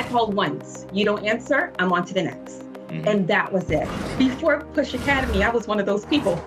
call once. You don't answer, I'm on to the next. Mm-hmm. And that was it. Before P.U.S.H Academy, I was one of those people.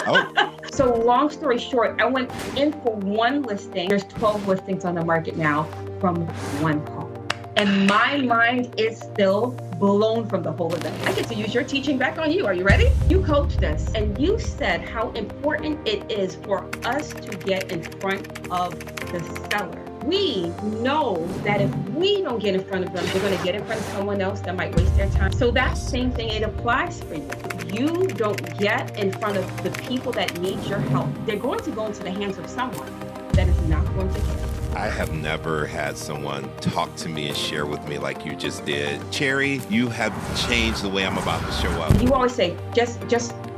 Oh. So long story short, I went in for one listing. There's 12 listings on the market now from one call. And my mind is still blown from the whole event. I get to use your teaching back on you. Are you ready? You coached us and you said how important it is for us to get in front of the seller. We know that if we don't get in front of them, they're going to get in front of someone else that might waste their time. So that same thing, it applies for you. If you don't get in front of the people that need your help, they're going to go into the hands of someone that is not going to care. I have never had someone talk to me and share with me like you just did. Cherry, you have changed the way I'm about to show up. You always say, just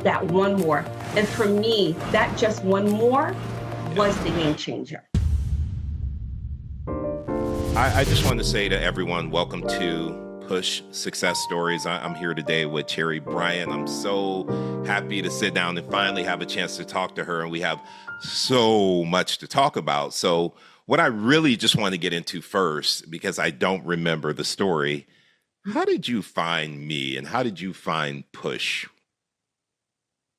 that one more. And for me, that just one more was the game changer. I just want to say to everyone, welcome to P.U.S.H Success Stories. I'm here today with Cherry Bryant. I'm so happy to sit down and finally have a chance to talk to her. And we have so much to talk about. So what I really just want to get into first, because I don't remember the story, how did you find me and how did you find P.U.S.H?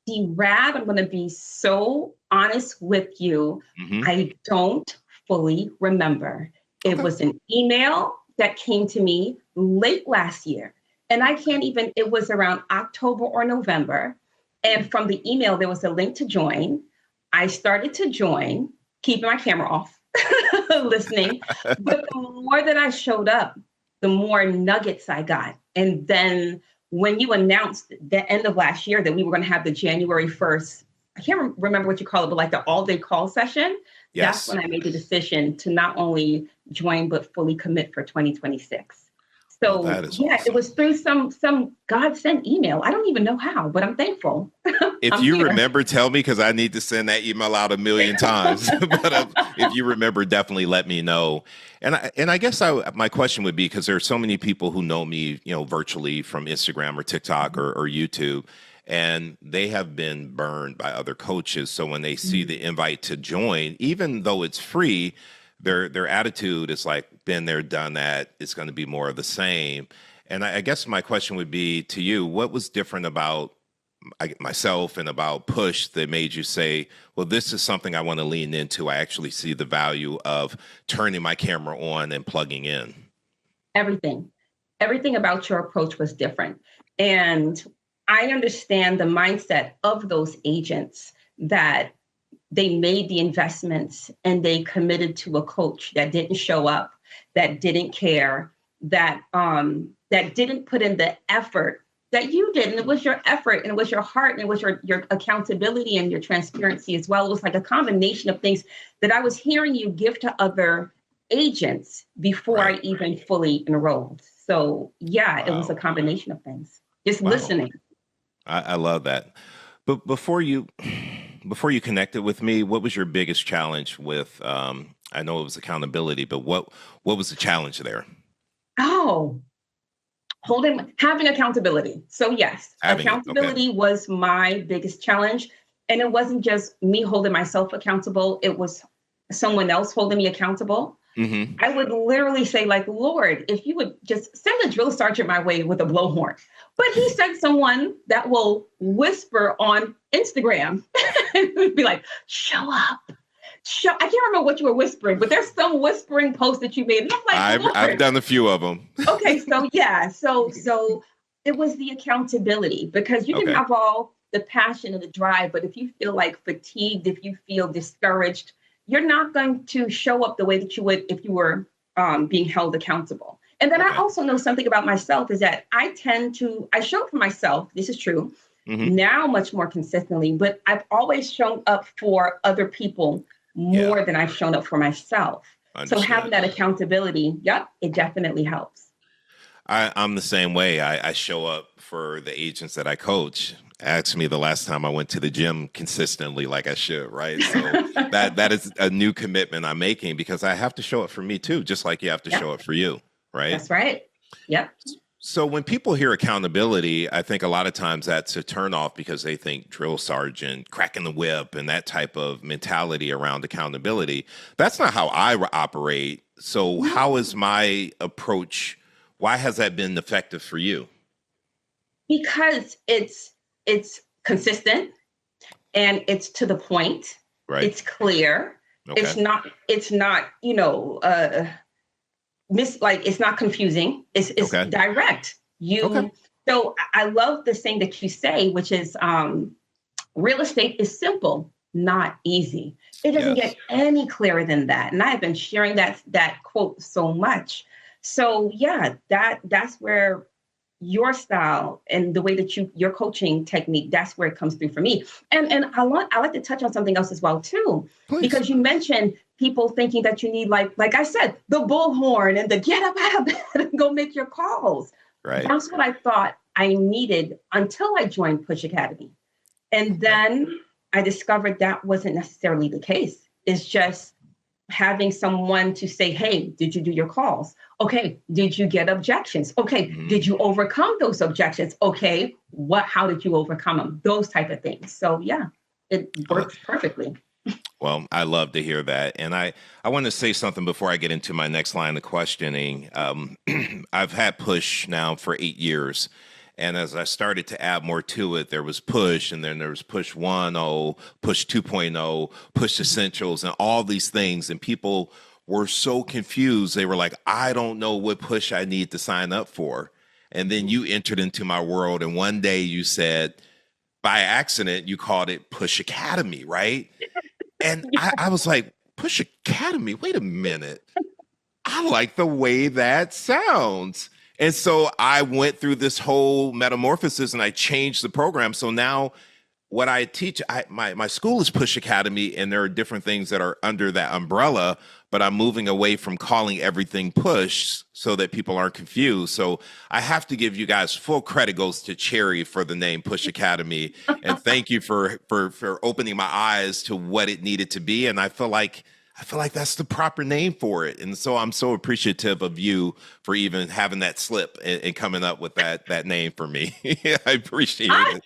D-Rad, I'm going to be so honest with you. Mm-hmm. I don't fully remember. It was an email that came to me late last year. And I can't even, it was around October or November. And from the email, there was a link to join. I started to join, keeping my camera off, listening. But the more that I showed up, the more nuggets I got. And then when you announced the end of last year that we were going to have the January 1st, I can't remember what you call it, but like the all-day call session. Yes. That's when I made the decision to not only join, but fully commit for 2026. So that is yeah, awesome. It was through some God-sent email. I don't even know how, but I'm thankful. If you remember, tell me, because I need to send that email out 1,000,000 times. But if you remember, definitely let me know. And I guess my question would be, because there are so many people who know me, virtually from Instagram or TikTok or YouTube, and they have been burned by other coaches. So when they see the invite to join, even though it's free, their attitude is like, been there, done that. It's going to be more of the same. And I guess my question would be to you, what was different about myself and about P.U.S.H that made you say, well, this is something I want to lean into. I actually see the value of turning my camera on and plugging in. Everything about your approach was different. And I understand the mindset of those agents that they made the investments and they committed to a coach that didn't show up, that didn't care, that didn't put in the effort that you did. And it was your effort and it was your heart and it was your accountability and your transparency as well. It was like a combination of things that I was hearing you give to other agents before I even fully enrolled. So yeah, It was a combination of things. Just listening. I love that. But before you connected with me, what was your biggest challenge with, I know it was accountability, but what was the challenge there? Oh, having accountability. So yes, accountability was my biggest challenge. And it wasn't just me holding myself accountable. It was someone else holding me accountable. Mm-hmm. I would literally say, like, Lord, if you would just send a drill sergeant my way with a blowhorn. But he sent someone that will whisper on Instagram and be like, show up. I can't remember what you were whispering, but there's some whispering post that you made. And I'm like, I've done a few of them. Okay, so yeah, so it was the accountability, because you can have all the passion and the drive, but if you feel like fatigued, if you feel discouraged, you're not going to show up the way that you would if you were being held accountable. And then I also know something about myself is that I show up for myself. This is true now much more consistently, but I've always shown up for other people more than I've shown up for myself. Understood. So having that accountability, it definitely helps. I'm the same way. I show up for the agents that I coach. Ask me the last time I went to the gym consistently like I should, right? So that is a new commitment I'm making, because I have to show up for me too, just like you have to show up for you, right? That's right. Yep. So when people hear accountability, I think a lot of times that's a turnoff, because they think drill sergeant, cracking the whip, and that type of mentality around accountability. That's not how I operate. So how is my approach Why has that been effective for you? Because it's consistent and it's to the point. Right. It's clear. Okay. It's not, it's not confusing. It's Okay. direct. Okay. So I love this thing that you say, which is real estate is simple, not easy. It doesn't Yes. get any clearer than that. And I've been sharing that quote so much. So yeah, that's where your style and the way that your coaching technique, that's where it comes through for me. And I like to touch on something else as well too, Please. because you mentioned people thinking that you need, like I said, the bullhorn and the get up out of bed and go make your calls. Right. That's what I thought I needed until I joined P.U.S.H Academy. And then I discovered that wasn't necessarily the case. It's just having someone to say, hey, did you do your calls? Okay, did you get objections? Okay, did you overcome those objections? Okay, how did you overcome them? Those type of things. So yeah, it works perfectly. Well, I love to hear that. And I want to say something before I get into my next line of questioning. I've had P.U.S.H now for 8 years. And as I started to add more to it, there was P.U.S.H, and then there was P.U.S.H 1.0, P.U.S.H 2.0, P.U.S.H Essentials, and all these things. And people were so confused. They were like, I don't know what P.U.S.H I need to sign up for. And then you entered into my world. And one day you said, by accident, you called it P.U.S.H Academy, right? And I was like, P.U.S.H Academy? Wait a minute. I like the way that sounds. And so I went through this whole metamorphosis and I changed the program. So now what I teach, my school is P.U.S.H Academy, and there are different things that are under that umbrella, but I'm moving away from calling everything P.U.S.H so that people aren't confused. So I have to give you guys full credit goes to Cherry for the name P.U.S.H Academy. And thank you for opening my eyes to what it needed to be. And I feel like that's the proper name for it. And so I'm so appreciative of you for even having that slip and coming up with that name for me. I appreciate it.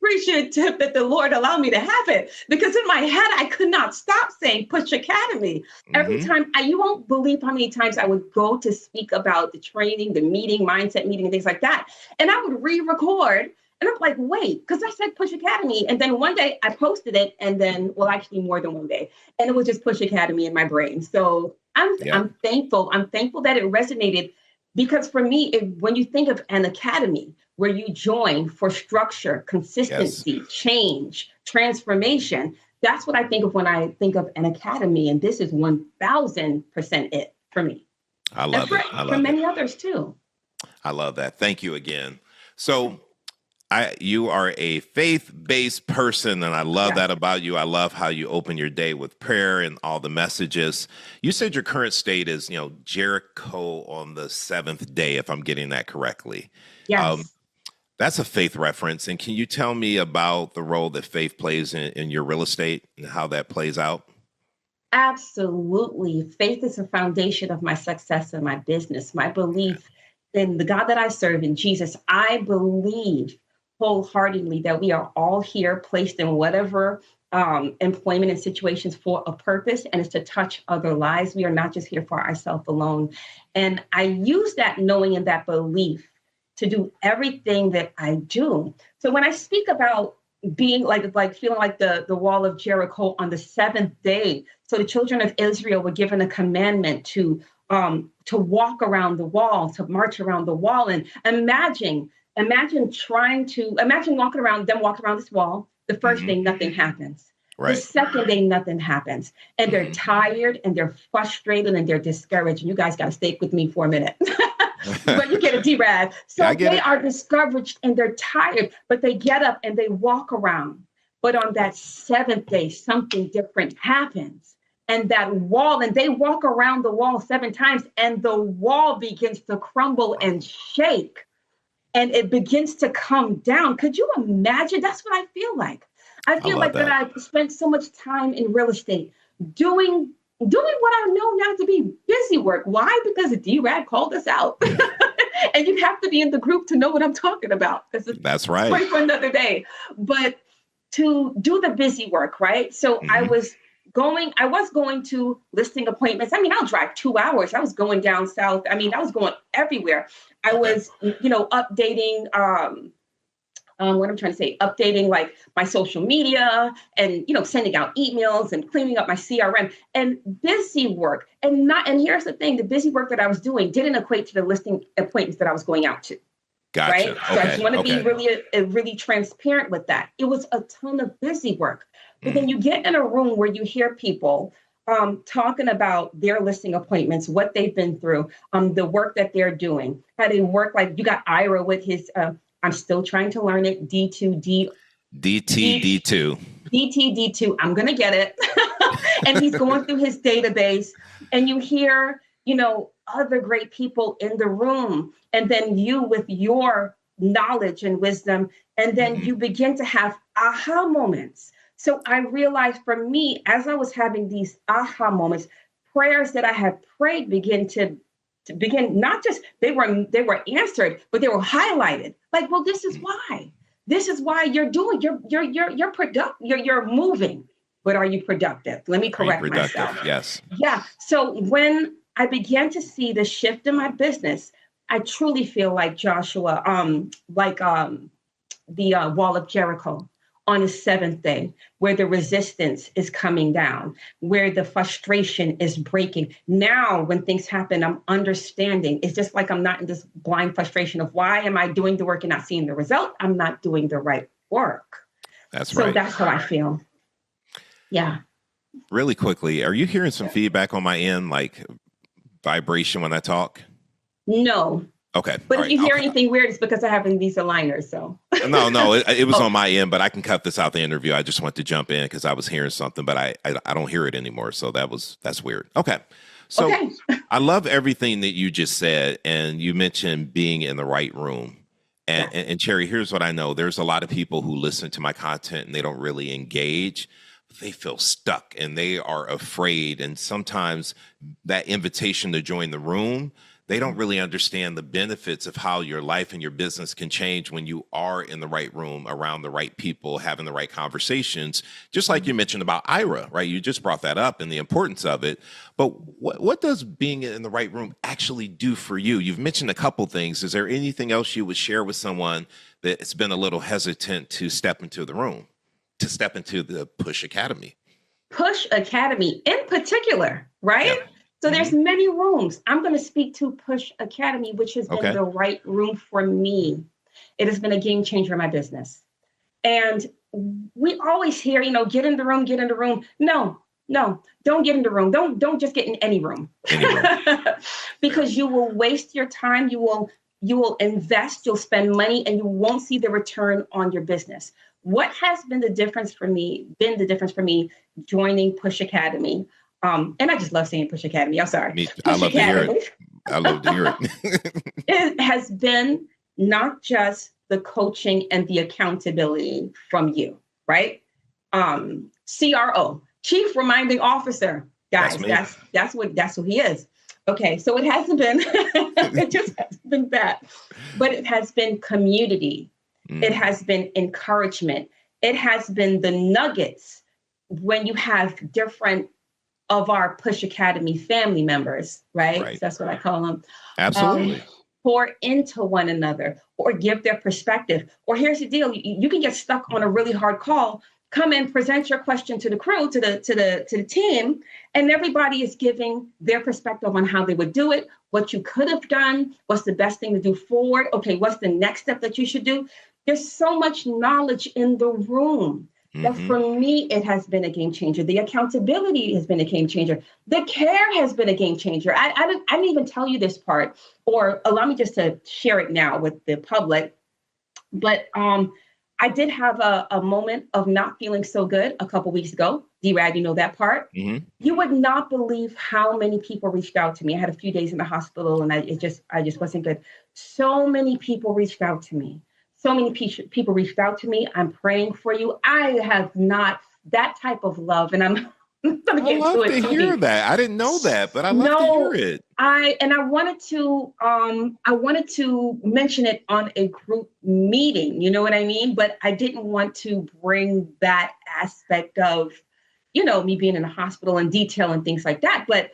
Appreciative that the Lord allowed me to have it, because in my head I could not stop saying P.U.S.H Academy. Every time, you won't believe how many times I would go to speak about the training, the meeting, mindset meeting, and things like that, and I would re-record, and I'm like, wait, because I said P.U.S.H Academy, and then one day I posted it, and then, well, actually more than one day, and it was just P.U.S.H Academy in my brain. So I'm thankful. I'm thankful that it resonated, because for me, when you think of an academy where you join for structure, consistency, change, transformation, that's what I think of when I think of an academy. And this is 1000% it for me. I love it. I love for many others too. I love that. Thank you again. So you are a faith-based person, and I love that about you. I love how you open your day with prayer and all the messages. You said your current state is, Jericho on the 7th day, if I'm getting that correctly. Yes. That's a faith reference. And can you tell me about the role that faith plays in your real estate and how that plays out? Absolutely. Faith is the foundation of my success in my business. My belief in the God that I serve, in Jesus. I believe wholeheartedly that we are all here placed in whatever employment and situations for a purpose, and it's to touch other lives. We are not just here for ourselves alone. And I use that knowing and that belief to do everything that I do. So when I speak about being like feeling like the wall of Jericho on the 7th day, so the children of Israel were given a commandment to walk around the wall, to march around the wall, and imagine walking around this wall. The first day, nothing happens. Right. The second day, nothing happens. And they're tired and they're frustrated and they're discouraged. And you guys got to stay with me for a minute. But you get a D-Rad. So they are discouraged and they're tired, but they get up and they walk around. But on that 7th day, something different happens. And that wall, and they walk around the wall 7 times, and the wall begins to crumble and shake. And it begins to come down. Could you imagine? That's what I feel like. I feel like that I've spent so much time in real estate doing what I know now to be busy work. Why? Because D-Rad called us out. And you have to be in the group to know what I'm talking about. That's right. For another day. But to do the busy work, right? So I was I was going to listing appointments. I mean, I'll drive 2 hours. I was going down south. I mean, I was going everywhere. I was, updating, what I'm trying to say, updating like my social media and, sending out emails and cleaning up my CRM and busy work. And here's the thing, the busy work that I was doing didn't equate to the listing appointments that I was going out to. Gotcha. Right. Okay. So I just want to be really transparent with that. It was a ton of busy work. But then you get in a room where you hear people talking about their listing appointments, what they've been through, the work that they're doing, how they work. Like you got Ira with his, I'm still trying to learn it, DTD2. DTD2. I'm going to get it. And he's going through his database and you hear, other great people in the room. And then you with your knowledge and wisdom, and then you begin to have aha moments. So I realized for me, as I was having these aha moments, prayers that I had prayed begin to begin, not just they were answered, but they were highlighted. Like, well, this is why you're doing, you're productive, you're moving, but are you productive? Let me correct myself. Yes. Yeah. So when I began to see the shift in my business, I truly feel like Joshua, the wall of Jericho on the seventh day, where the resistance is coming down, where the frustration is breaking. Now, when things happen, I'm understanding. It's just like I'm not in this blind frustration of why am I doing the work and not seeing the result? I'm not doing the right work. That's right. So that's how I feel. Yeah. Really quickly, are you hearing some feedback on my end, like vibration when I talk? No. Okay. But if you hear anything weird, it's because I have these aligners. So no, it was on my end, but I can cut this out the interview. I just want to jump in because I was hearing something, but I don't hear it anymore. So that's weird. Okay. So I love everything that you just said, and you mentioned being in the right room. And Cherry, here's what I know. There's a lot of people who listen to my content and they don't really engage. They feel stuck and they are afraid. And sometimes that invitation to join the room, they don't really understand the benefits of how your life and your business can change when you are in the right room, around the right people, having the right conversations. Just like you mentioned about Ira, right? You just brought that up and the importance of it. But what does being in the right room actually do for you? You've mentioned a couple things. Is there anything else you would share with someone that's been a little hesitant to step into the room, to step into the P.U.S.H Academy? P.U.S.H Academy in particular, right? Yeah. So there's many rooms. I'm going to speak to P.U.S.H Academy, which has been the right room for me. It has been a game changer in my business. And we always hear, get in the room, get in the room. No, don't get in the room. Don't just get in any room. Because you will waste your time. You will invest, you'll spend money, and you won't see the return on your business. What has been the difference for me joining P.U.S.H Academy? And I just love saying P.U.S.H Academy. I'm sorry. I love to hear it. I love to hear it. It has been not just the coaching and the accountability from you, right? CRO, Chief Reminding Officer. Guys, that's who he is. Okay, so it hasn't been, it just hasn't been that, but it has been community. It has been encouragement. It has been the nuggets when you have different of our P.U.S.H Academy family members, right? That's what I call them. Absolutely. Pour into one another or give their perspective. Or here's the deal. You can get stuck on a really hard call, come in, present your question to the crew, to the team, and everybody is giving their perspective on how they would do it, what you could have done, what's the best thing to do forward. Okay, what's the next step that you should do? There's so much knowledge in the room. That for me, it has been a game changer. The accountability has been a game changer. The care has been a game changer. I didn't even tell you this part, or allow me just to share it now with the public. But I did have a moment of not feeling so good a couple weeks ago. D-Rad, you know that part? You would not believe how many people reached out to me. I had a few days in the hospital and I just wasn't good. So many people reached out to me. So many people reached out to me. I'm praying for you. I have not that type of love, and I'm going to get to it. I love to hear deep. That. I didn't know that, but I love to hear it. I wanted to mention it on a group meeting. You know what I mean? But I didn't want to bring that aspect of me being in the hospital and detail and things like that. But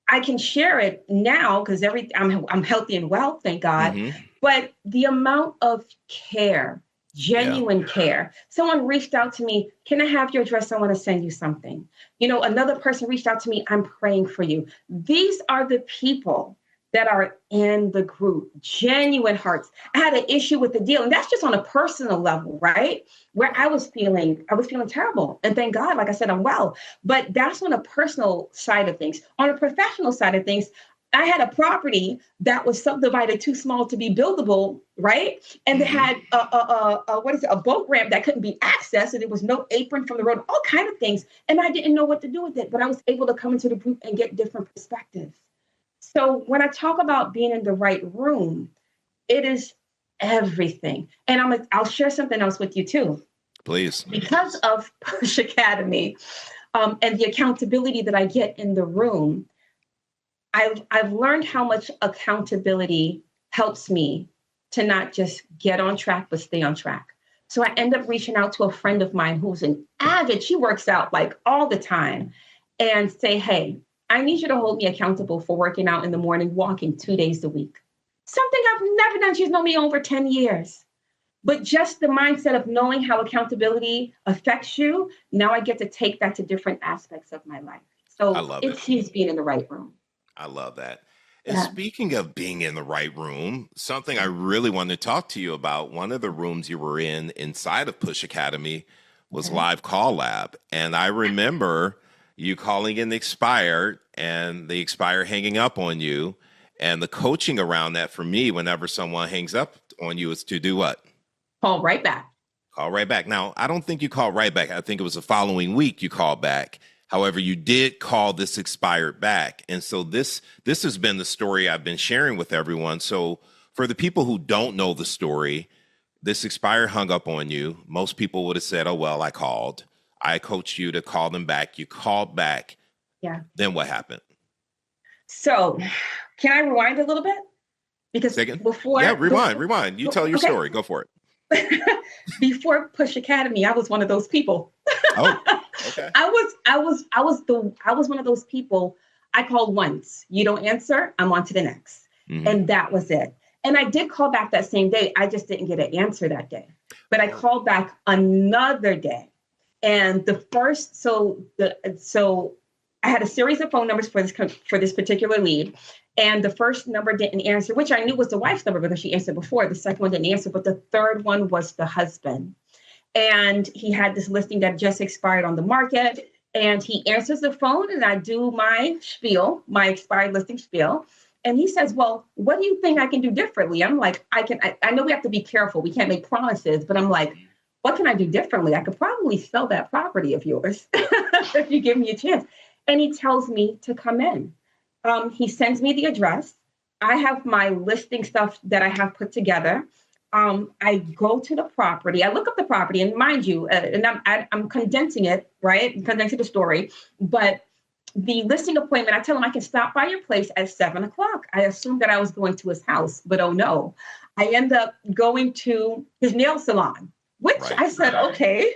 I can share it now because I'm healthy and well, thank God. Mm-hmm. But the amount of care, genuine care. Someone reached out to me, can I have your address? I want to send you something. Another person reached out to me, I'm praying for you. These are the people that are in the group, genuine hearts. I had an issue with the deal, and that's just on a personal level, right? Where I was feeling terrible. And thank God, like I said, I'm well. But that's on a personal side of things. On a professional side of things, I had a property that was subdivided too small to be buildable, right? And they had a boat ramp that couldn't be accessed, and there was no apron from the road, all kind of things. And I didn't know what to do with it, but I was able to come into the group and get different perspectives. So when I talk about being in the right room, it is everything. And I'll share something else with you too. Please. Because of P.U.S.H Academy and the accountability that I get in the room, I've learned how much accountability helps me to not just get on track, but stay on track. So I end up reaching out to a friend of mine who's an avid, she works out like all the time, and say, hey, I need you to hold me accountable for working out in the morning, walking 2 days a week. Something I've never done. She's known me over 10 years. But just the mindset of knowing how accountability affects you, now I get to take that to different aspects of my life. So it's just being in the right room. I love that. And speaking of being in the right room, something I really want to talk to you about, one of the rooms you were in inside of P.U.S.H Academy was Live Call Lab. And I remember you calling in the expired and the expired hanging up on you. And the coaching around that for me, whenever someone hangs up on you, is to do what? Call right back. Call right back. Now, I don't think you called right back. I think it was the following week you called back. However, you did call this expired back. And so this has been the story I've been sharing with everyone. So for the people who don't know the story, this expired hung up on you. Most people would have said, oh, well, I called. I coached you to call them back. You called back. Yeah. Then what happened? So can I rewind a little bit? Because before... Yeah, rewind. You tell your story. Go for it. Before P.U.S.H Academy, I was one of those people. Oh, okay. I was one of those people. I called once. You don't answer, I'm on to the next. Mm-hmm. And that was it. And I did call back that same day. I just didn't get an answer that day. But I called back another day. And so I had a series of phone numbers for this particular lead. And the first number didn't answer, which I knew was the wife's number because she answered before. The second one didn't answer, but the third one was the husband. And he had this listing that just expired on the market. And he answers the phone and I do my spiel, my expired listing spiel. And he says, well, what do you think I can do differently? I'm like, I know we have to be careful. We can't make promises, but I'm like, what can I do differently? I could probably sell that property of yours if you give me a chance. And he tells me to come in. He sends me the address. I have my listing stuff that I have put together. I go to the property. I look up the property, and mind you, and I'm condensing it, right? Condensing the story. But the listing appointment, I tell him I can stop by your place at 7:00. I assumed that I was going to his house, but oh no. I end up going to his nail salon, which I said, okay,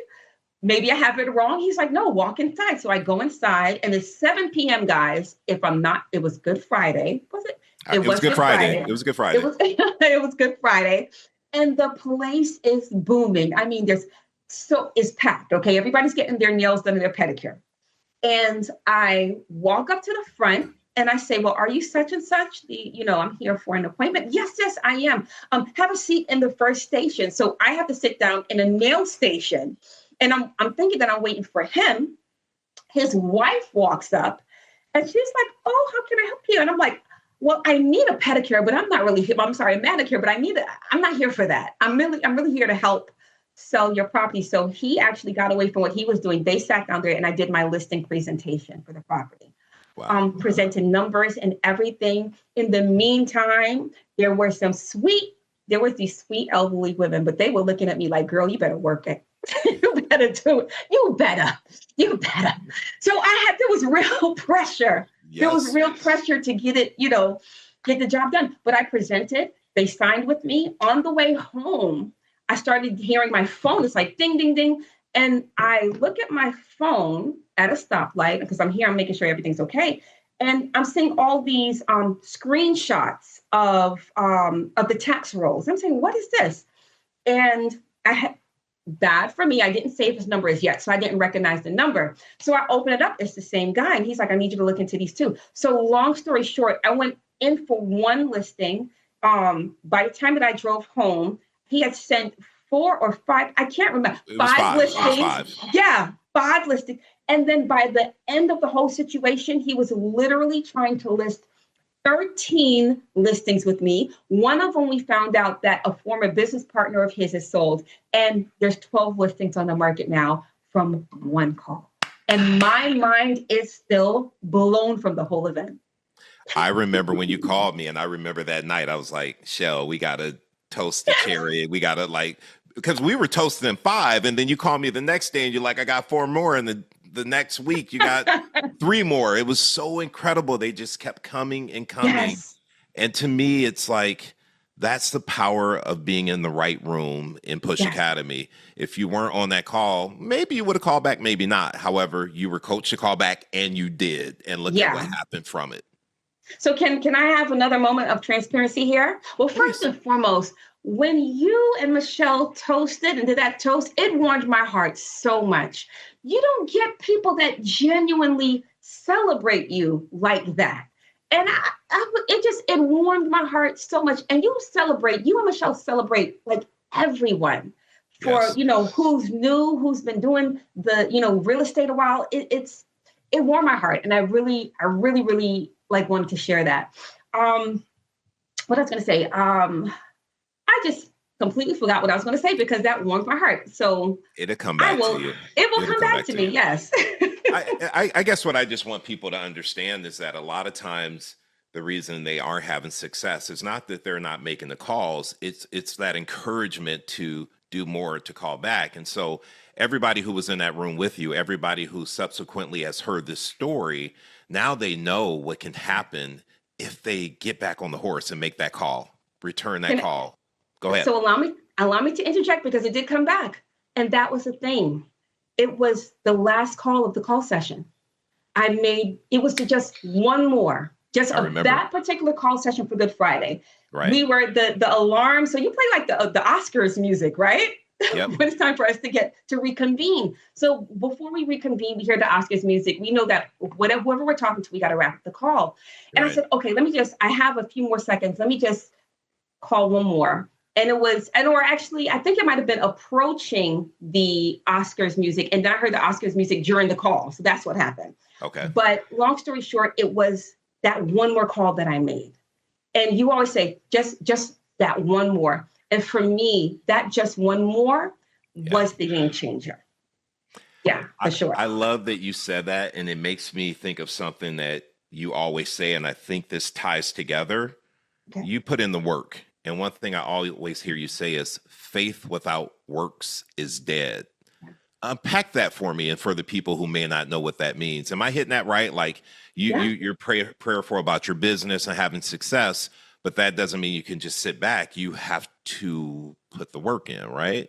maybe I have it wrong. He's like, no, walk inside. So I go inside, and it's 7 p.m., guys. It was Good Friday. Was it? It was Good Friday. It was Good Friday. It was Good Friday. And the place is booming. I mean, it's packed. Okay. Everybody's getting their nails done and their pedicure. And I walk up to the front and I say, well, are you such and such? I'm here for an appointment. Yes, I am. Have a seat in the first station. So I have to sit down in a nail station. And I'm thinking that I'm waiting for him. His wife walks up and she's like, oh, how can I help you? And I'm like, well, I need a pedicure, but I'm not really here. I'm sorry, a manicure, but I'm not here for that. I'm really here to help sell your property. So he actually got away from what he was doing. They sat down there and I did my listing presentation for the property. Wow. Presented numbers and everything. In the meantime, there were these sweet elderly women, but they were looking at me like, girl, you better work it. You better do it. You better. So there was real pressure. Yes. There was real pressure to get the job done. But I presented, they signed with me. On the way home, I started hearing my phone. It's like ding, ding, ding. And I look at my phone at a stoplight because I'm here, I'm making sure everything's okay. And I'm seeing all these screenshots of the tax rolls. I'm saying, what is this? And I had bad for me. I didn't save his number as yet, so I didn't recognize the number. So I open it up. It's the same guy. And he's like, I need you to look into these too. So long story short, I went in for one listing. By the time that I drove home, he had sent 4 or 5, I can't remember, It was 5 5. It was listings. 5. Yeah, 5 listings. And then by the end of the whole situation, he was literally trying to list 13 listings with me. One of them we found out that a former business partner of his has sold, and there's 12 listings on the market now from one call. And my mind is still blown from the whole event. I remember when you called me, and I remember that night, I was like, Shell, we got to toast the cherry. We got to because we were toasting 5, and then you called me the next day and you're like, I got 4 more. And the next week you got 3 more. It was so incredible. They just kept coming and coming. Yes. And to me, it's like, that's the power of being in the right room in P.U.S.H. Yes. Academy. If you weren't on that call, maybe you would have called back, maybe not. However, you were coached to call back, and you did. And look at what happened from it. So can I have another moment of transparency here? Well, first and foremost, when you and Michelle toasted and did that toast, it warmed my heart so much. You don't get people that genuinely celebrate you like that. And it warmed my heart so much. And you and Michelle celebrate like everyone for, Yes. who's new, who's been doing the, real estate a while. It warmed my heart. And I really, really wanted to share that. What I was going to say, I just completely forgot what I was going to say because that warmed my heart. So it'll come back to you. It will come back to me. Yes. I guess what I just want people to understand is that a lot of times the reason they aren't having success is not that they're not making the calls. It's that encouragement to do more, to call back. And so everybody who was in that room with you, everybody who subsequently has heard this story, now they know what can happen if they get back on the horse and make that call, return that call. Go ahead. So allow me to interject because it did come back. And that was the thing. It was the last call of the call session. It was just one more, that particular call session for Good Friday. Right. We were the alarm. So you play like the Oscars music, right? Yep. When it's time for us to reconvene. So before we reconvene, we hear the Oscars music. We know that whoever we're talking to, we got to wrap up the call. And I said, okay, I have a few more seconds. Let me just call one more. And I think it might have been approaching the Oscars music. And then I heard the Oscars music during the call. So that's what happened. Okay. But long story short, it was that one more call that I made. And you always say, just that one more. And for me, that just one more was the game changer. Yeah, for sure. I love that you said that. And it makes me think of something that you always say. And I think this ties together. Okay. You put in the work. And one thing I always hear you say is faith without works is dead. Unpack that for me and for the people who may not know what that means. Am I hitting that right? Like you're prayerful about your business and having success, but that doesn't mean you can just sit back. You have to put the work in, right?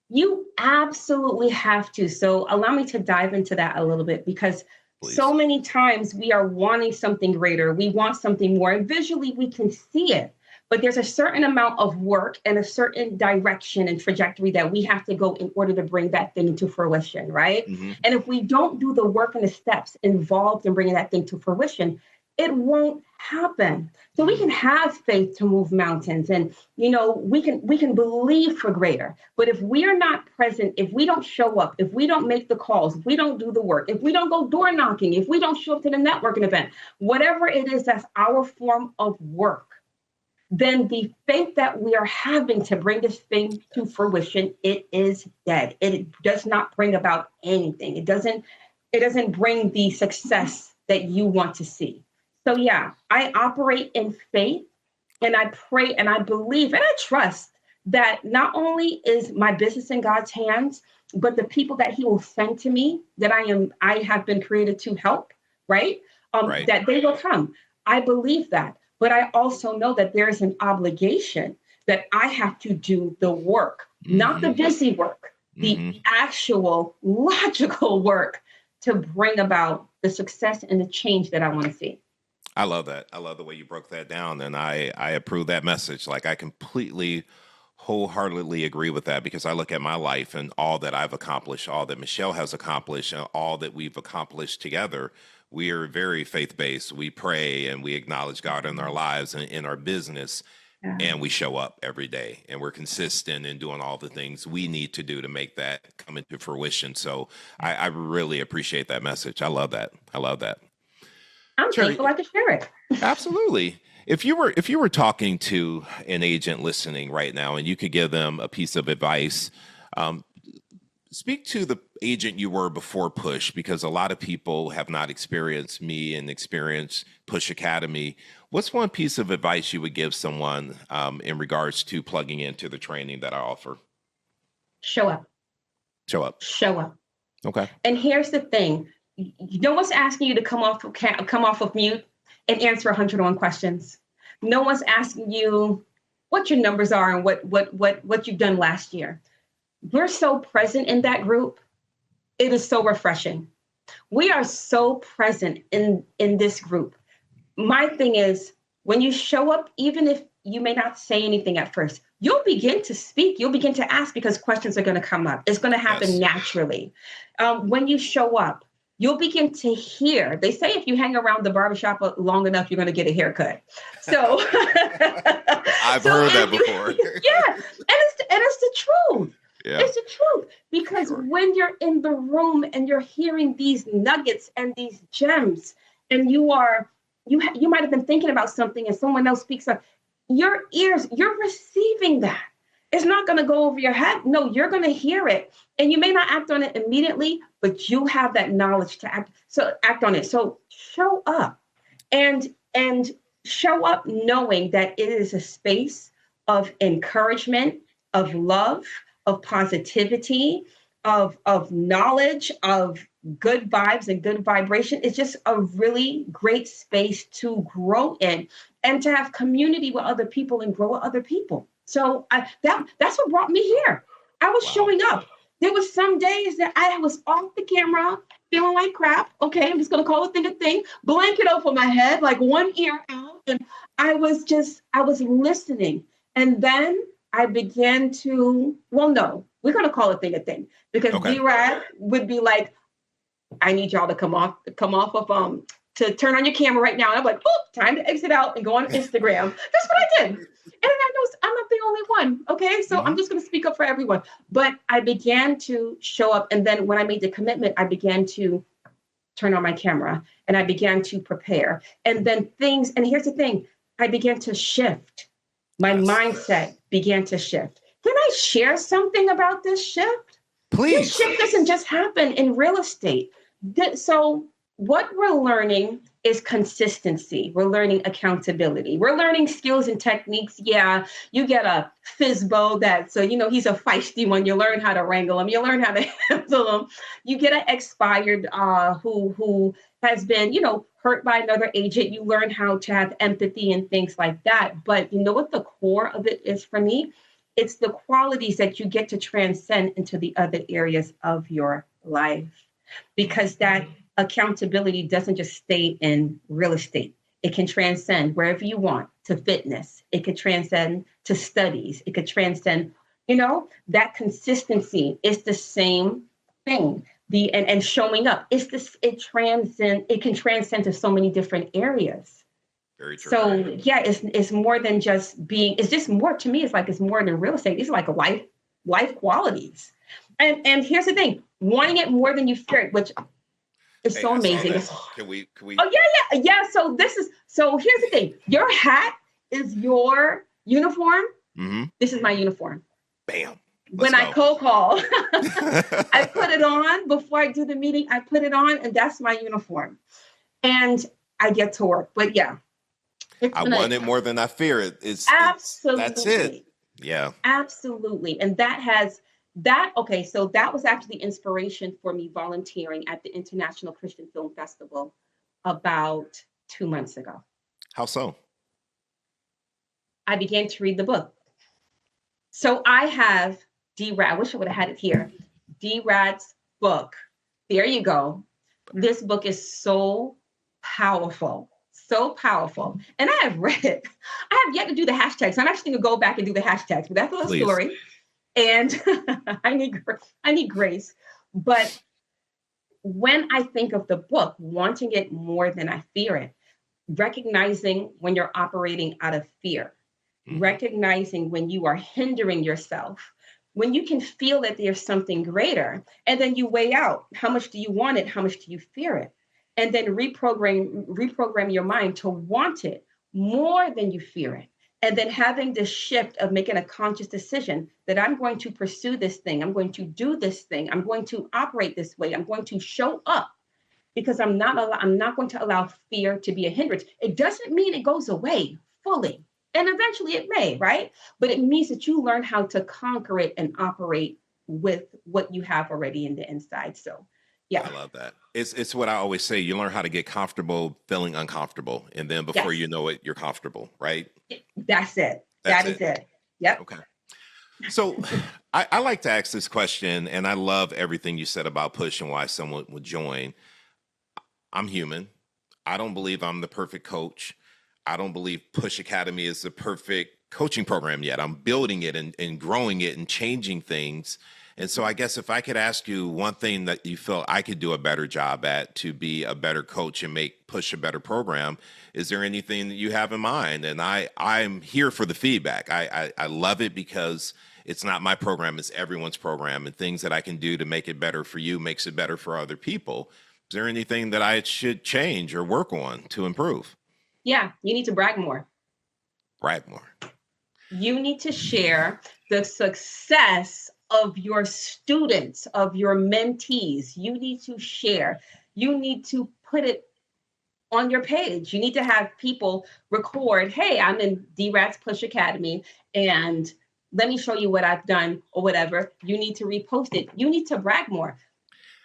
You absolutely have to. So allow me to dive into that a little bit because so many times we are wanting something greater. We want something more, and visually we can see it. But there's a certain amount of work and a certain direction and trajectory that we have to go in order to bring that thing to fruition, right? Mm-hmm. And if we don't do the work and the steps involved in bringing that thing to fruition, it won't happen. So we can have faith to move mountains and, we can believe for greater. But if we are not present, if we don't show up, if we don't make the calls, if we don't do the work, if we don't go door knocking, if we don't show up to the networking event, whatever it is, that's our form of work, then the faith that we are having to bring this thing to fruition, it is dead. It does not bring about anything. It doesn't bring the success that you want to see. So yeah, I operate in faith and I pray and I believe and I trust that not only is my business in God's hands, but the people that he will send to me that I have been created to help, right? That they will come. I believe that. But I also know that there is an obligation that I have to do the work, not the busy work, the Hmm. actual logical work to bring about the success and the change that I want to see. I love that. I love the way you broke that down, and I approve that message. Like I completely, wholeheartedly agree with that because I look at my life and all that I've accomplished, all that Michelle has accomplished, and all that we've accomplished together. We are very faith based. We pray and we acknowledge God in our lives and in our business, Yeah. and we show up every day and we're consistent in doing all the things we need to do to make that come into fruition. So I really appreciate that message. I love that. I love that. I'm thankful Cherry, I could share it. absolutely. If you were talking to an agent listening right now and you could give them a piece of advice, um, speak to the agent you were before Push, because a lot of people have not experienced me and experienced Push Academy. What's one piece of advice you would give someone in regards to plugging into the training that I offer? Show up, Show up. show up. Okay. And here's the thing: no one's asking you to come off of mute and answer 101 questions. No one's asking you what your numbers are and what you've done last year. We're so present in that group. It is so refreshing. We are so present in this group. My thing is, when you show up, even if you may not say anything at first, you'll begin to speak. You'll begin to ask because questions are going to come up. It's going to happen Yes. naturally. When you show up, you'll begin to hear. They say if you hang around the barbershop long enough, you're going to get a haircut. So, I've so heard that if you, before. yeah, and it's the truth. Yeah. It's the truth because Sure. when you're in the room and you're hearing these nuggets and these gems, and you might have been thinking about something and someone else speaks up, your ears, you're receiving that. It's not going to go over your head. No, you're going to hear it, and you may not act on it immediately, but you have that knowledge to act on it. So show up, and show up knowing that it is a space of encouragement, of love, of positivity, of knowledge, of good vibes and good vibration. It's just a really great space to grow in and to have community with other people and grow with other people. So that's what brought me here. I was Wow. showing up. There was some days that I was off the camera, feeling like crap. Okay, I'm just gonna call a thing a thing. Blanket over my head, like one ear out, and I was listening, and then I began to. Well, no, we're gonna call a thing a thing because Okay. D-Rad would be like, I need y'all to come off of to turn on your camera right now. And I'm like, oh, time to exit out and go on Instagram. That's what I did. And I know I'm not the only one. Okay. So I'm Hmm. just gonna speak up for everyone. But I began to show up. And then when I made the commitment, I began to turn on my camera and I began to prepare. And then and here's the thing, I began to shift. My Yes. mindset began to shift. Can I share something about this shift? This Please. shift doesn't just happen in real estate. So, what we're learning is consistency. We're learning accountability. We're learning skills and techniques. Yeah, you get a FISBO that, so he's a feisty one. You learn how to wrangle him. You learn how to handle him. You get an expired who has been, hurt by another agent. You learn how to have empathy and things like that. But you know what the core of it is for me? It's the qualities that you get to transcend into the other areas of your life because that accountability doesn't just stay in real estate. It can transcend wherever you want to fitness. It could transcend to studies. It could transcend, that consistency is the same thing. And showing up. It can transcend to so many different areas. Very true. So yeah, it's more than just being. It's just more to me. It's more than real estate. It's like life qualities. And here's the thing: wanting it more than you fear it, which is Hey, so I saw amazing. that. Can we? Oh yeah. So here's the thing: your hat is your uniform. Hmm. This is my uniform. Bam. Let's When I go. cold call, I put it on before I do the meeting. I put it on, and that's my uniform. And I get to work. But yeah, it's I been want it more than I fear it. It's that's it. absolutely. Yeah. Absolutely. And okay, so that was actually inspiration for me volunteering at the International Christian Film Festival about 2 months ago. How so? I began to read the book. So I have I wish I would have had it here. D-Rad's book. There you go. This book is so powerful. So powerful. And I have read it. I have yet to do the hashtags. I'm actually going to go back and do the hashtags, but that's a little Please. story. And I need grace. But when I think of the book, wanting it more than I fear it, recognizing when you're operating out of fear, recognizing when you are hindering yourself, when you can feel that there's something greater, and then you weigh out how much do you want it, how much do you fear it, and then reprogram your mind to want it more than you fear it. And then having this shift of making a conscious decision that I'm going to pursue this thing, I'm going to do this thing, I'm going to operate this way, I'm going to show up because I'm not going to allow fear to be a hindrance. It doesn't mean it goes away fully. And eventually it may, right? But it means that you learn how to conquer it and operate with what you have already in the inside. So, yeah. I love that. It's what I always say. You learn how to get comfortable feeling uncomfortable. And then before you know it, you're comfortable, right? That's it. That is it. Yep. Okay. So I like to ask this question, and I love everything you said about P.U.S.H and why someone would join. I'm human. I don't believe I'm the perfect coach. I don't believe P.U.S.H Academy is the perfect coaching program yet. I'm building it and growing it and changing things. And so I guess if I could ask you one thing that you feel I could do a better job at to be a better coach and make P.U.S.H a better program, is there anything that you have in mind? And I'm here for the feedback. I love it because it's not my program, it's everyone's program, and things that I can do to make it better for you makes it better for other people. Is there anything that I should change or work on to improve? Yeah, you need to brag more. Brag more. You need to share the success of your students, of your mentees. You need to share. You need to put it on your page. You need to have people record, hey, I'm in D-Rad's P.U.S.H Academy, and let me show you what I've done or whatever. You need to repost it. You need to brag more.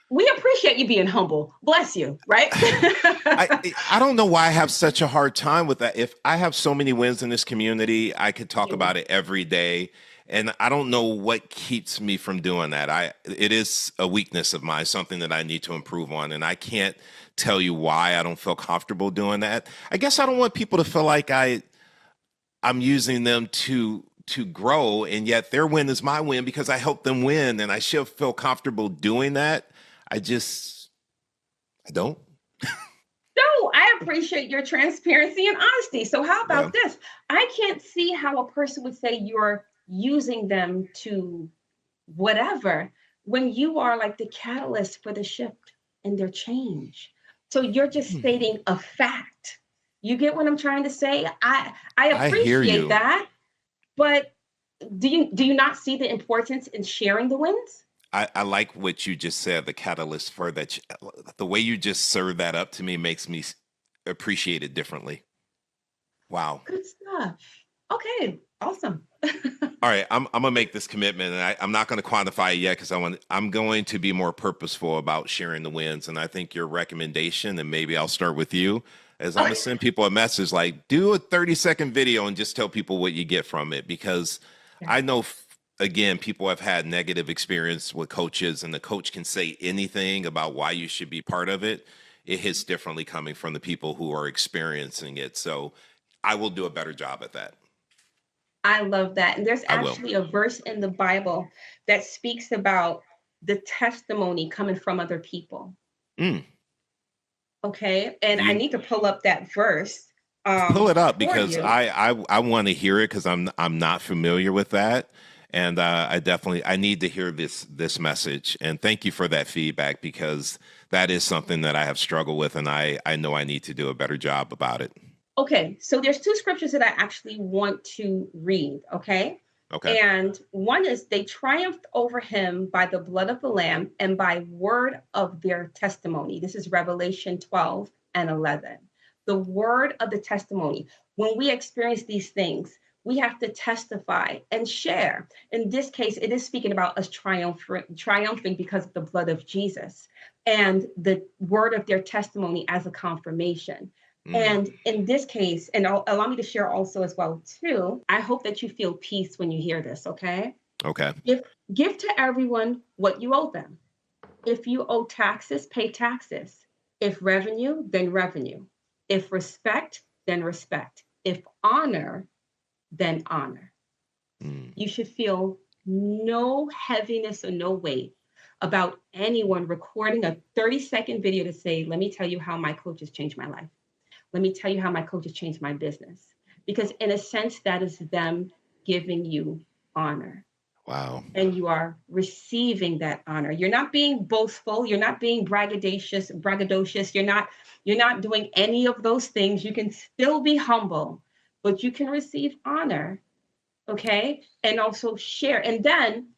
We appreciate you being humble. Bless you, right? I don't know why I have such a hard time with that. If I have so many wins in this community, I could talk about it every day. And I don't know what keeps me from doing that. It is a weakness of mine, something that I need to improve on. And I can't tell you why I don't feel comfortable doing that. I guess I don't want people to feel like I'm using them to grow, and yet their win is my win because I helped them win, and I should feel comfortable doing that. I don't. No, I appreciate your transparency and honesty. So how about this? I can't see how a person would say you're using them to whatever when you are like the catalyst for the shift and their change. So you're just stating a fact. You get what I'm trying to say? I appreciate that, but do you not see the importance in sharing the wins? I like what you just said, the catalyst for that. The way you just served that up to me makes me appreciate it differently. Wow. Good stuff. Okay, awesome. All right, I'm gonna make this commitment, and I'm not going to quantify it yet because I'm going to be more purposeful about sharing the wins. And I think your recommendation, and maybe I'll start with you, is I'm gonna send people a message like, do a 30-second video and just tell people what you get from it, because I know. Again, people have had negative experience with coaches, and the coach can say anything about why you should be part of it. It hits differently coming from the people who are experiencing it. So I will do a better job at that. I love that. And there's actually a verse in the Bible that speaks about the testimony coming from other people. Okay. And I need to pull up that verse. Pull it up because I want to hear it because I'm not familiar with that. And I need to hear this message. And thank you for that feedback, because that is something that I have struggled with, and I know I need to do a better job about it. Okay, so there's two scriptures that I actually want to read, okay? Okay. And one is, they triumphed over him by the blood of the Lamb and by word of their testimony. This is Revelation 12:11. The word of the testimony. When we experience these things, we have to testify and share. In this case, it is speaking about us triumphing because of the blood of Jesus and the word of their testimony as a confirmation. And in this case, and allow me to share also as well too, I hope that you feel peace when you hear this, okay? Okay. Give to everyone what you owe them. If you owe taxes, pay taxes. If revenue, then revenue. If respect, then respect. If honor, then honor. Mm. You should feel no heaviness or no weight about anyone recording a 30-second video to say, let me tell you how my coach has changed my life. Let me tell you how my coach has changed my business. Because in a sense, that is them giving you honor. Wow. And you are receiving that honor. You're not being boastful. You're not being braggadocious. You're not doing any of those things. You can still be humble, but you can receive honor. Okay. And also share. And then,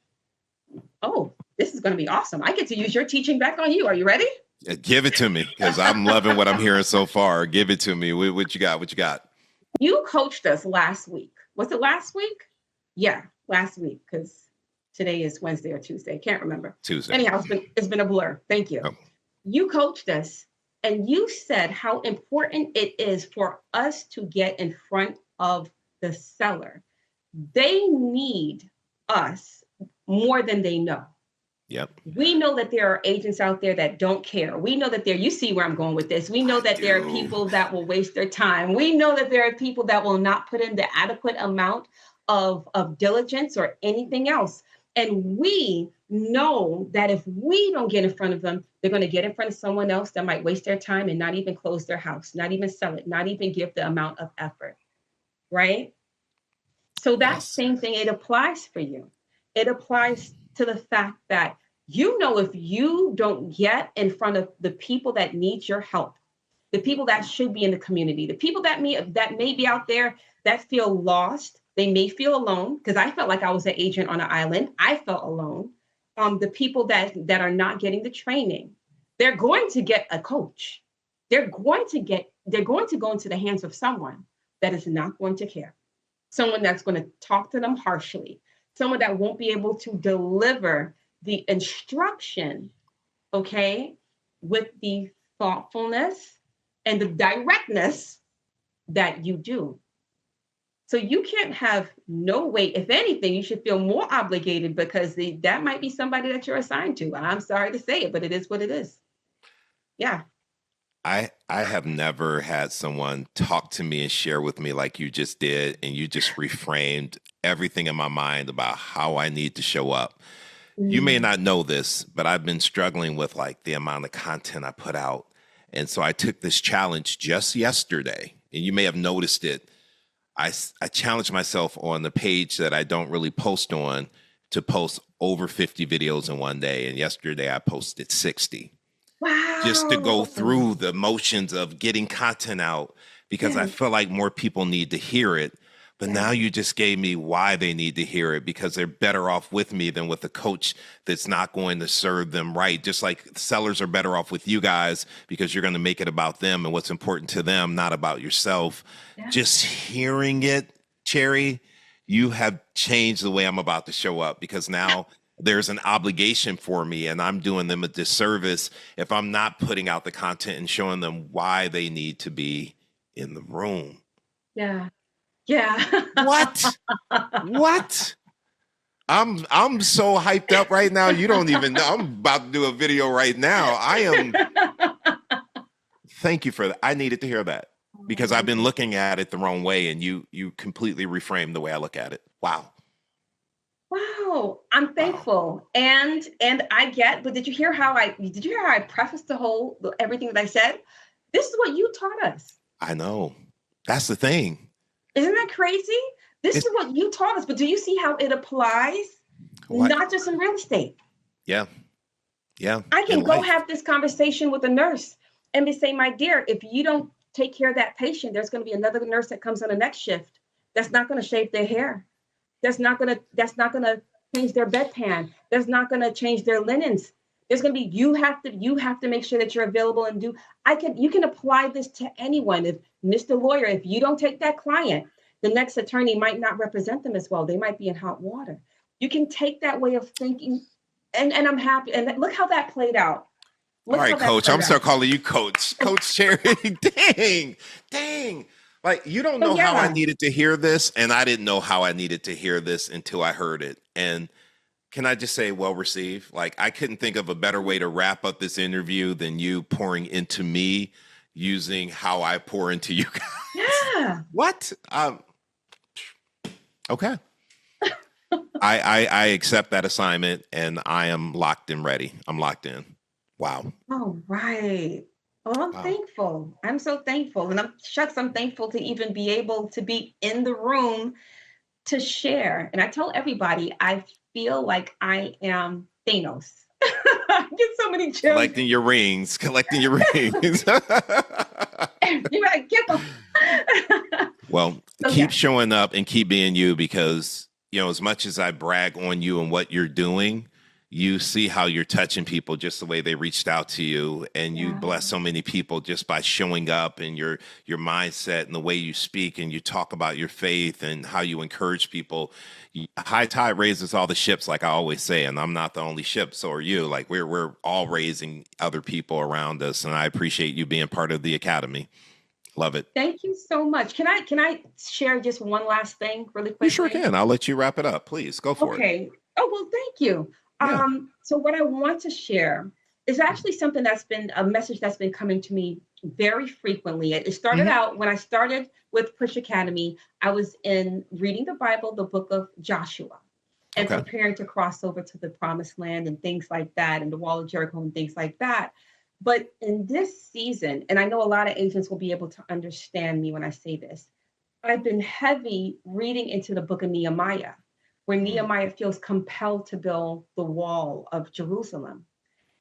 oh, this is going to be awesome. I get to use your teaching back on you. Are you ready? Give it to me because I'm loving what I'm hearing so far. Give it to me. What you got? What you got? You coached us last week. Was it last week? Yeah, last week, because today is Wednesday or Tuesday. Can't remember. Tuesday. Anyhow, it's been a blur. Thank you. Oh. You coached us and you said how important it is for us to get in front of the seller. They need us more than they know. Yep. We know that there are agents out there that don't care. We know that you see where I'm going with this. We know that there are people that will waste their time. We know that there are people that will not put in the adequate amount of diligence or anything else. And we know that if we don't get in front of them, they're going to get in front of someone else that might waste their time and not even close their house, not even sell it, not even give the amount of effort, right? So that same thing, it applies for you. It applies to the fact that if you don't get in front of the people that need your help, the people that should be in the community, the people that may be out there that feel lost, they may feel alone, because I felt like I was an agent on an island. I felt alone. The people that are not getting the training, they're going to get a coach. They're going to go into the hands of someone that is not going to care. Someone that's going to talk to them harshly, someone that won't be able to deliver the instruction, okay, with the thoughtfulness and the directness that you do. So you can't have no weight. If anything, you should feel more obligated because that might be somebody that you're assigned to. I'm sorry to say it, but it is what it is. Yeah. I have never had someone talk to me and share with me like you just did, and you just reframed everything in my mind about how I need to show up. You may not know this, but I've been struggling with like the amount of content I put out. And so I took this challenge just yesterday, and you may have noticed it. I challenged myself on the page that I don't really post on to post over 50 videos in one day. And yesterday I posted 60. Wow. Just to go through the motions of getting content out, because I feel like more people need to hear it. But now you just gave me why they need to hear it, because they're better off with me than with a coach that's not going to serve them right. Just like sellers are better off with you guys because you're going to make it about them and what's important to them, not about yourself. Yeah. Just hearing it, Cherry, you have changed the way I'm about to show up, because now there's an obligation for me and I'm doing them a disservice if I'm not putting out the content and showing them why they need to be in the room. Yeah. Yeah. What? I'm so hyped up right now. You don't even know. I'm about to do a video right now. Thank you for that. I needed to hear that because I've been looking at it the wrong way, and you completely reframed the way I look at it. Wow. I'm thankful. Wow. And I get, but did you hear how I prefaced everything that I said? This is what you taught us. I know. That's the thing. Isn't that crazy? This is what you taught us, but do you see how it applies? What? Not just in real estate. Yeah. I can go have this conversation with a nurse and be saying, my dear, if you don't take care of that patient, there's going to be another nurse that comes on the next shift that's not going to shave their hair. That's not going to change their bedpan. That's not going to change their linens. There's going to be, you have to make sure that you're available and you can apply this to anyone. If Mr. Lawyer, if you don't take that client, the next attorney might not represent them as well. They might be in hot water. You can take that way of thinking, and I'm happy. And look how that played out. All right, Coach. I'm still calling you Coach. Coach Cherry. Dang. Like, you don't know how I needed to hear this, and I didn't know how I needed to hear this until I heard it. And can I just say, well received? Like, I couldn't think of a better way to wrap up this interview than you pouring into me using how I pour into you guys. Yeah. What? Okay. I accept that assignment, and I am locked and ready. I'm locked in. Wow. Oh, right. Well, I'm Wow. thankful. I'm so thankful. And I'm thankful to even be able to be in the room to share. And I tell everybody, I feel like I am Thanos. I get so many gems. Collecting your rings. You gotta get them. Well, So keep yeah, showing up and keep being you, because, as much as I brag on you and what you're doing, you see how you're touching people just the way they reached out to you, and you yeah. bless so many people just by showing up, and your mindset and the way you speak and you talk about your faith and how you encourage people. High tide raises all the ships, like I always say, and I'm not the only ship, so are you. Like, we're all raising other people around us, and I appreciate you being part of the academy. Love it. Thank you so much. Can I share just one last thing really You sure quickly? can. I'll let you wrap it up. Please go for it. Okay. Oh, well, thank you. Yeah. So what I want to share is actually something that's been a message that's been coming to me very frequently. It started Mhm. out when I started with Push Academy. I was in reading the Bible, the book of Joshua, and Okay. preparing to cross over to the promised land and things like that, and the wall of Jericho and things like that. But in this season, and I know a lot of agents will be able to understand me when I say this, I've been heavy reading into the book of Nehemiah, where Mm. Nehemiah feels compelled to build the wall of Jerusalem.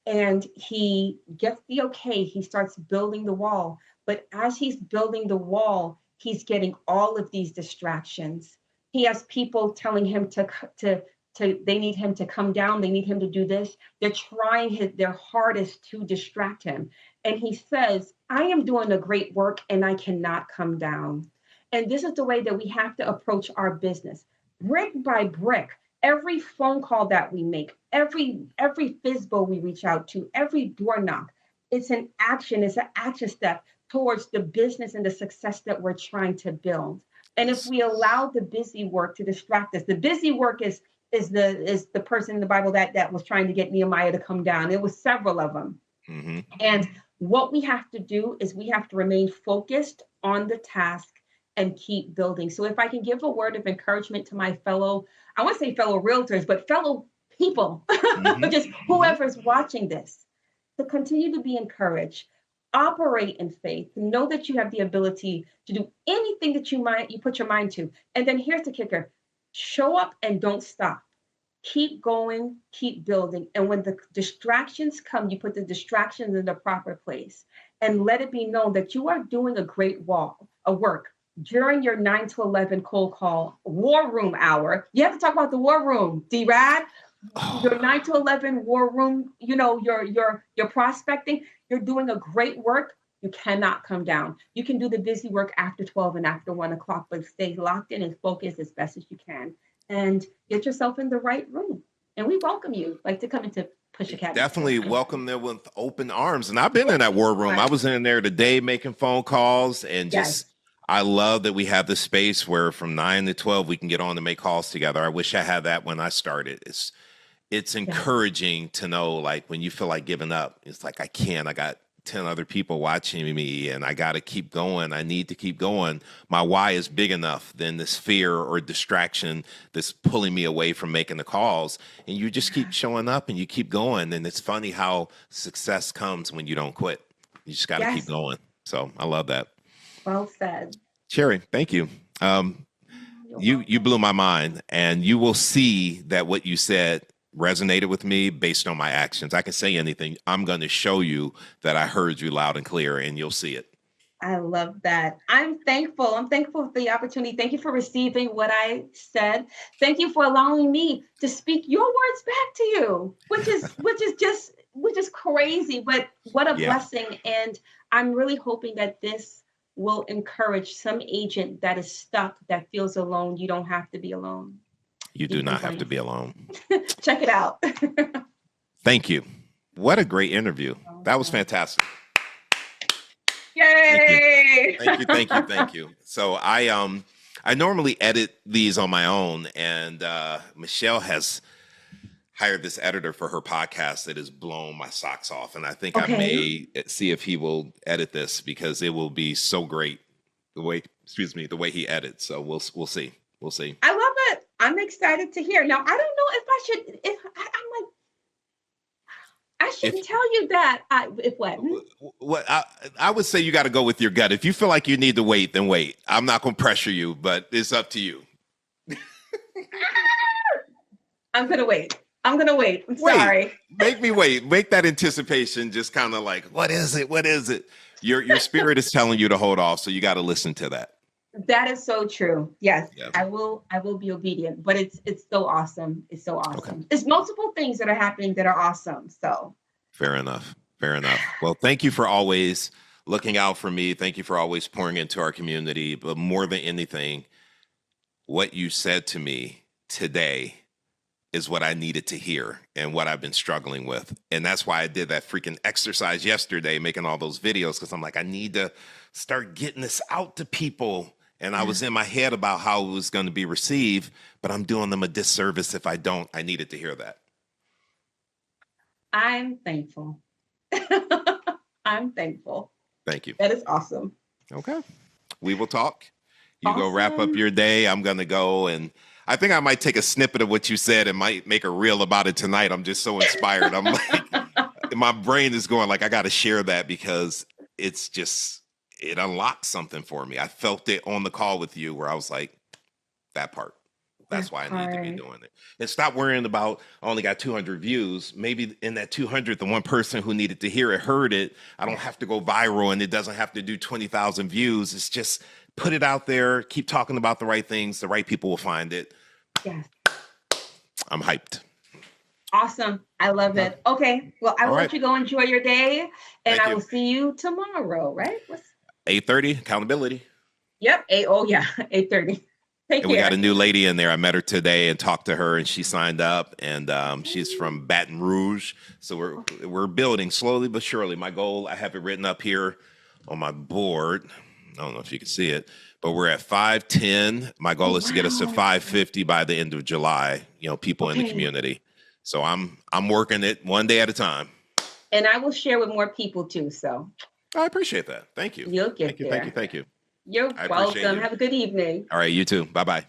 And he gets the okay, he starts building the wall. But as he's building the wall, he's getting all of these distractions. He has people telling him to they need him to come down, they need him to do this. They're trying their hardest to distract him. And he says, I am doing a great work and I cannot come down. And this is the way that we have to approach our business, brick by brick. Every phone call that we make, every FISBO we reach out to, every door knock, it's an action, it's an action step towards the business and the success that we're trying to build. And if Yes. we allow the busy work to distract us, the busy work is the person in the Bible that was trying to get Nehemiah to come down. It was several of them. Hmm. And what we have to do is we have to remain focused on the task and keep building. So if I can give a word of encouragement to my fellow, I want to say fellow realtors, but fellow people, Hmm. just Hmm. whoever's watching this, to continue to be encouraged, operate in faith, know that you have the ability to do anything that you put your mind to. And then here's the kicker: show up and don't stop. Keep going, keep building. And when the distractions come, you put the distractions in the proper place and let it be known that you are doing a great work during your 9 to 11 cold call war room hour. You have to talk about the war room, D-Rad. Your Oh, 9 to 11 war room, your prospecting, you're doing a great work. You cannot come down. You can do the busy work after 12 and after 1 o'clock, but stay locked in and focused as best as you can and get yourself in the right room. And we welcome you like to come into Push Academy. definitely welcome them with open arms. And I've been in that war room. I was in there today making phone calls, and Yes. just, I love that we have this space where from 9 to 12 we can get on to make calls together. I wish I had that when I started. It's Yes. encouraging to know, like, when you feel like giving up, it's like, I can't. I got 10 other people watching me, and I got to keep going. I need to keep going. My why is big enough than this fear or distraction that's pulling me away from making the calls. And you just keep showing up and you keep going. And it's funny how success comes when you don't quit. You just got to keep Yes. going. So I love that. Well said. Sherry, thank you. You're You welcome. blew my mind, and you will see that what you said resonated with me based on my actions. I can say anything. I'm going to show you that I heard you loud and clear, and you'll see it. I love that. I'm thankful. I'm thankful for the opportunity. Thank you for receiving what I said. Thank you for allowing me to speak your words back to you, which is crazy, but what a Yeah, blessing. And I'm really hoping that this will encourage some agent that is stuck, that feels alone. You don't have to be alone. you You do can not have join to us. be alone. Check it out. Thank you. What a great interview. That was fantastic. Thank you. Yay! Thank you. Thank you. Thank you. So I I normally edit these on my own, and Michelle has hired this editor for her podcast that has blown my socks off. And I think I may see if he will edit this, because it will be so great the way he edits. So we'll see. We'll see. I love it. I'm excited to hear. Now, I don't know if I should, I'm like, I shouldn't tell you that. What I would say, you got to go with your gut. If you feel like you need to wait, then wait. I'm not going to pressure you, but it's up to you. I'm going to wait. I'm sorry. Make me wait. Make that anticipation just kind of like, what is it? What is it? Your spirit is telling you to hold off, so you got to listen to that. That is so true. Yes, yeah. I will be obedient, but it's so awesome. It's so awesome. Okay. It's multiple things that are happening that are awesome. So fair enough. Well, thank you for always looking out for me. Thank you for always pouring into our community. But more than anything, what you said to me today is what I needed to hear and what I've been struggling with. And that's why I did that freaking exercise yesterday, making all those videos, because I'm like, I need to start getting this out to people. And I was in my head about how it was going to be received, but I'm doing them a disservice if I don't. I needed to hear that. I'm thankful. I'm thankful. Thank you. That is awesome. Okay. We will talk. You go wrap up your day. I'm going to go, and I think I might take a snippet of what you said and might make a reel about it tonight. I'm just so inspired. I'm like, my brain is going like, I got to share that, because it's just, it unlocked something for me. I felt it on the call with you where I was like, that part. That's why I need to be doing it. And stop worrying about, I only got 200 views. Maybe in that 200, the one person who needed to hear it heard it. I don't have to go viral, and it doesn't have to do 20,000 views. It's just put it out there. Keep talking about the right things. The right people will find it. Yes. I'm hyped. Awesome. I love it. Okay. Well, I will let you go enjoy your day, and I will see you tomorrow, right? 8:30, accountability. Yep. 8:30. Take care. We got a new lady in there. I met her today and talked to her, and she signed up, and she's from Baton Rouge. So we're building slowly but surely. My goal, I have it written up here on my board. I don't know if you can see it, but we're at 510. My goal is to get us to 550 by the end of July, people in the community. So I'm working it one day at a time. And I will share with more people too. So I appreciate that. Thank you. You'll get there. Thank you. You're welcome. Have a good evening. All right. You too. Bye-bye.